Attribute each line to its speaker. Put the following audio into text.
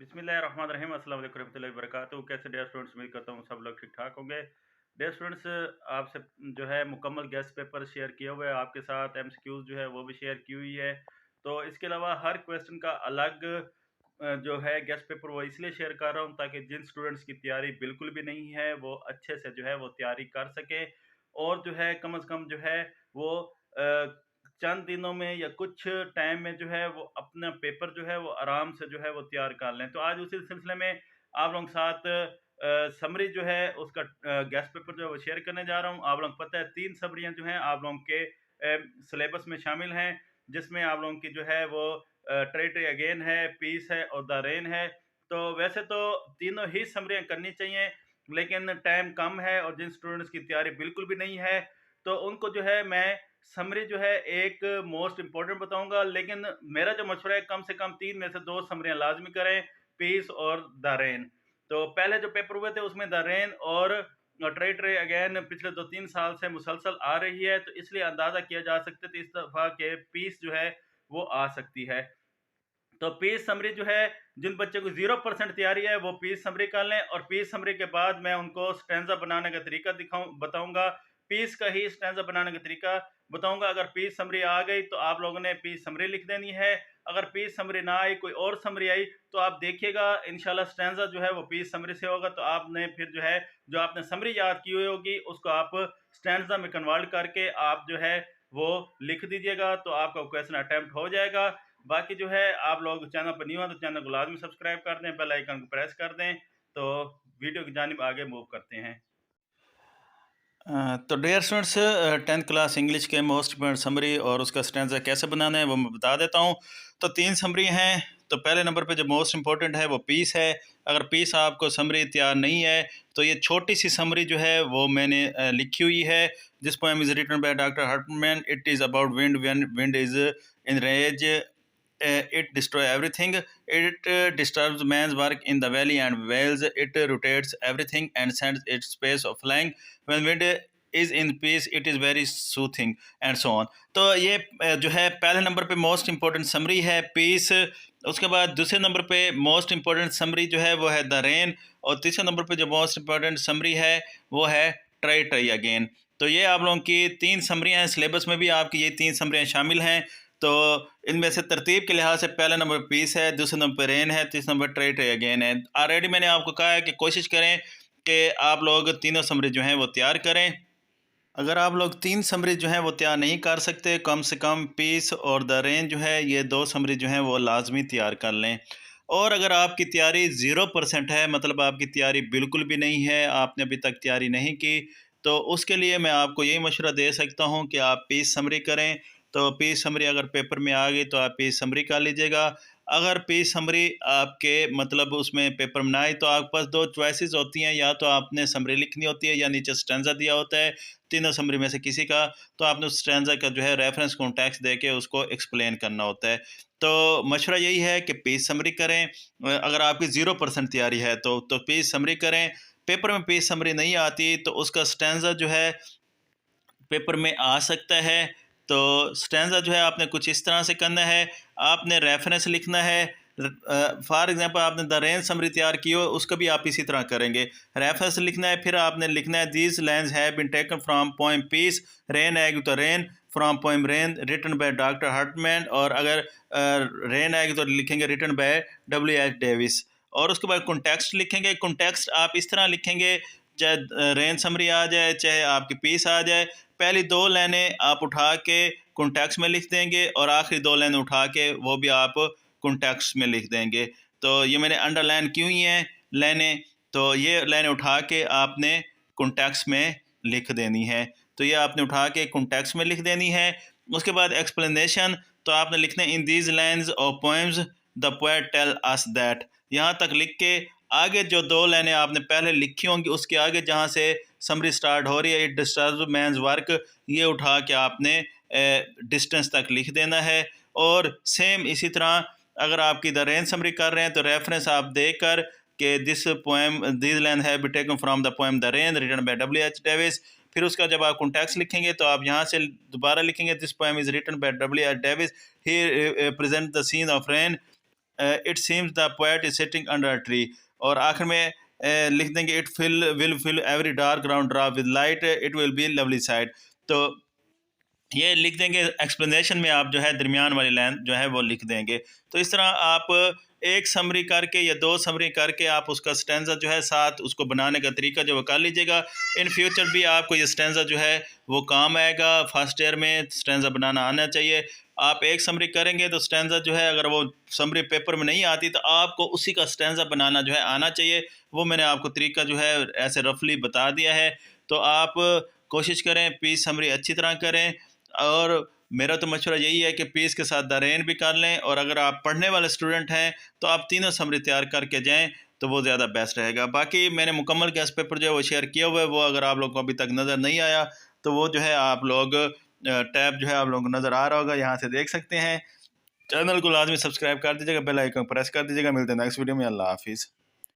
Speaker 1: बिस्मिल्लाहिर्रहमानिर्रहीम अस्सलाम वालेकुम रहमतुल्लाहि वबरकातुहू। कैसे डियर स्टूडेंट्स, उम्मीद करता हूँ सब लोग ठीक ठाक होंगे। डियर स्टूडेंट्स, आपसे जो है मुकम्मल गेस्ट पेपर शेयर किया हुआ है, आपके साथ एमसीक्यूज जो है वो भी शेयर की हुई है। तो इसके अलावा हर क्वेश्चन का अलग जो है गेस्ट पेपर वो इसलिए शेयर कर रहा हूँ ताकि जिन स्टूडेंट्स की तैयारी बिल्कुल भी नहीं है वो अच्छे से जो है वो तैयारी कर सके, और जो है कम से कम जो है वो चंद दिनों में या कुछ टाइम में जो है वो अपना पेपर जो है वो आराम से जो है वो तैयार कर लें। तो आज उसी सिलसिले में आप लोगों के साथ समरी जो है उसका गेस्ट पेपर जो है वो शेयर करने जा रहा हूँ। आप लोगों को पता है 3 समरियाँ जो हैं आप लोगों के सिलेबस में शामिल हैं, जिसमें आप लोगों की जो है वो टेरिटरी अगेन है, पीस है और द रेन है। तो वैसे तो तीनों ही समरियाँ करनी चाहिए, लेकिन टाइम कम है और जिन स्टूडेंट्स की तैयारी बिल्कुल भी नहीं है तो उनको जो है मैं समरी जो है एक मोस्ट इम्पोर्टेंट बताऊंगा, लेकिन मेरा जो मशवरा है कम से कम 3 में से 2 समरियां लाजमी करें, पीस और द रेन। तो पहले जो पेपर हुए थे उसमें द रेन और टेरिटरी अगेन पिछले 2-3 साल से मुसलसल आ रही है, तो इसलिए अंदाजा किया जा सकता है इस दफा के पीस जो है वो आ सकती है। तो पीस समरी जो है, जिन बच्चे को 0% तैयारी है वो पीस समरी कर लें, और पीस समरी के बाद मैं उनको स्टैंजा बनाने का तरीका बताऊंगा। पीस का ही स्टैंजा बनाने का तरीका बताऊंगा। अगर पीस समरी आ गई तो आप लोगों ने पीस समरी लिख देनी है। अगर पीस समरी ना आई, कोई और समरी आई, तो आप देखिएगा इंशाल्लाह स्टैंजा जो है वो पीस समरी से होगा। तो आपने फिर जो है जो आपने समरी याद की हुई होगी उसको आप स्टैंजा में कन्वर्ट करके आप जो है वो लिख दीजिएगा, तो आपका क्वेश्चन अटेम्प्ट हो जाएगा। बाकी जो है आप लोग चैनल पर न्यू हैं तो चैनल को लाजमी सब्सक्राइब कर दें, बेल आइकन को प्रेस कर दें। तो वीडियो की जानिब आगे मूव करते हैं।
Speaker 2: तो dear students, 10th class English के मोस्ट इम्पोर्टेंट समरी और उसका स्टैंजा कैसे बनाना है वो मैं बता देता हूँ। तो 3 समरी हैं। तो पहले नंबर पे जो मोस्ट इम्पोर्टेंट है वो पीस है। अगर पीस आपको समरी तैयार नहीं है तो ये छोटी सी समरी जो है वो मैंने लिखी हुई है। This poem is written by doctor Hartman. It is about wind. When wind is in rage, it destroy everything. It disturbs man's work in the valley and vales. It rotates everything and sends its space of flying. When wind is in peace, it is very soothing and so on. तो ये जो है पहले number पे most important summary है piece. उसके बाद दूसरे नंबर पे मोस्ट इम्पोर्टेंट समरी जो है वो है द रेन, और तीसरे नंबर पे जो मोस्ट इम्पोर्टेंट समरी है वो है ट्राई ट्राई अगेन। तो ये आप लोगों की 3 समरियाँ हैं। सिलेबस में भी आपकी ये 3 समरियाँ शामिल हैं। तो इनमें से तरतीब के लिहाज से पहला नंबर पीस है, दूसरे नंबर पर रेन है, तीसरे नंबर ट्राई ट्राई अगेन है। ऑलरेडी मैंने आपको कहा है कि कोशिश करें कि आप लोग तीनों समरी जो हैं वो तैयार करें। अगर आप लोग 3 समरी जो हैं वो तैयार नहीं कर सकते, कम से कम पीस और द रेन जो है ये 2 समरी जो हैं वो लाजमी तैयार कर लें। और अगर आपकी तैयारी 0% है, मतलब आपकी तैयारी बिल्कुल भी नहीं है, आपने अभी तक तैयारी नहीं की, तो उसके लिए मैं आपको यही मशवरा दे सकता हूँ कि आप पीस समरी करें। तो पीस समरी अगर पेपर में आ गई तो आप पीस समरी कर लीजिएगा। अगर पीस समरी आपके मतलब उसमें पेपर में ना आई तो आपके पास 2 चॉइसेस होती हैं, या तो आपने समरी लिखनी होती है या नीचे स्टैंजा दिया होता है, तीनों समरी में से किसी का, तो आपने उस स्टैंजा का जो है रेफरेंस कॉन्टेक्स्ट दे के उसको एक्सप्लेन करना होता है। तो मशवरा यही है कि पेज समरी करें। अगर आपकी 0% तैयारी है तो पेज समरी करें। पेपर में पेज समरी नहीं आती तो उसका स्टैंजा जो है पेपर में आ सकता है। तो स्टैंजा जो है आपने कुछ इस तरह से करना है, आपने रेफरेंस लिखना है। फॉर एग्जांपल आपने द रेन समरी तैयार की हो, उसको भी आप इसी तरह करेंगे। रेफरेंस लिखना है, फिर आपने लिखना है these lines have been taken from poem piece, rain आएगी तो rain, from poem rain written by doctor Hartman, और अगर रेन आएगी तो लिखेंगे रिटन बाय W.H. डेविस। और उसके बाद कॉन्टेक्स्ट लिखेंगे। कॉन्टेक्स्ट आप इस तरह लिखेंगे, चाहे रेन समरी आ जाए चाहे आपकी पीस आ जाए, पहली 2 लाइनें आप उठा के कॉन्टेक्स्ट में लिख देंगे और आखिरी 2 लाइनें उठा के वो भी आप कॉन्टेक्स्ट में लिख देंगे। तो ये मैंने अंडरलाइन की हुई हैं लाइनें, तो ये लाइनें उठा के आपने कॉन्टेक्स्ट में लिख देनी है। तो ये आपने उठा के कॉन्टेक्स्ट में लिख देनी है। उसके बाद एक्सप्लेनेशन, तो आपने लिखना है in these lines of poems the poet tell us that. यहाँ तक लिख के आगे जो 2 लाइनें आपने पहले लिखी होंगी उसके आगे जहाँ से समरी स्टार्ट हो रही है, इट डिस्टर्ब मैंस वर्क, ये उठा के आपने डिस्टेंस तक लिख देना है। और सेम इसी तरह अगर आपकी द रेन समरी कर रहे हैं तो रेफरेंस आप देकर कि दिस पोएम दिस लाइन है be taken from the poem the rain written by W.H. Davis. फिर उसका जब आप कॉन्टेक्स्ट लिखेंगे तो आप यहाँ से दोबारा लिखेंगे this poem is written by W.H. Davis, he present the scene of rain it seems the poet is sitting under a tree, और आखिर में लिख देंगे it will fill every dark ground drop with light, it will be lovely side. तो ये लिख देंगे, explanation में आप जो है दरमियान वाली लाइन जो है वो लिख देंगे। तो इस तरह आप एक समरी करके या दो समरी करके आप उसका स्टेंजा जो है साथ उसको बनाने का तरीका जो वो कर लीजिएगा। इन फ्यूचर भी आपको ये स्टेंजा जो है वो काम आएगा। फर्स्ट ईयर में स्टेंजा बनाना आना चाहिए। आप एक समरी करेंगे तो स्टेंजा जो है अगर वो समरी पेपर में नहीं आती तो आपको उसी का स्टेंजा बनाना जो है आना चाहिए। वो मैंने आपको तरीका जो है ऐसे रफली बता दिया है। तो आप कोशिश करें पीस समरी अच्छी तरह करें, और मेरा तो मशवरा यही है कि पीस के साथ दारेन भी कर लें, और अगर आप पढ़ने वाले स्टूडेंट हैं तो आप तीनों समरी तैयार करके जाएं तो वो ज़्यादा बेस्ट रहेगा। बाकी मैंने मुकम्मल गेस्ट पेपर जो है वो शेयर किया हुआ है, वो अगर आप लोगों को अभी तक नज़र नहीं आया तो वो जो है आप लोग टैब जो है आप लोगों को नज़र आ रहा होगा, यहाँ से देख सकते हैं। चैनल को लाजमी सब्सक्राइब कर दीजिएगा, बेल आइकन प्रेस कर दीजिएगा। मिलते हैं नेक्स्ट वीडियो में। अल्लाह हाफिज़।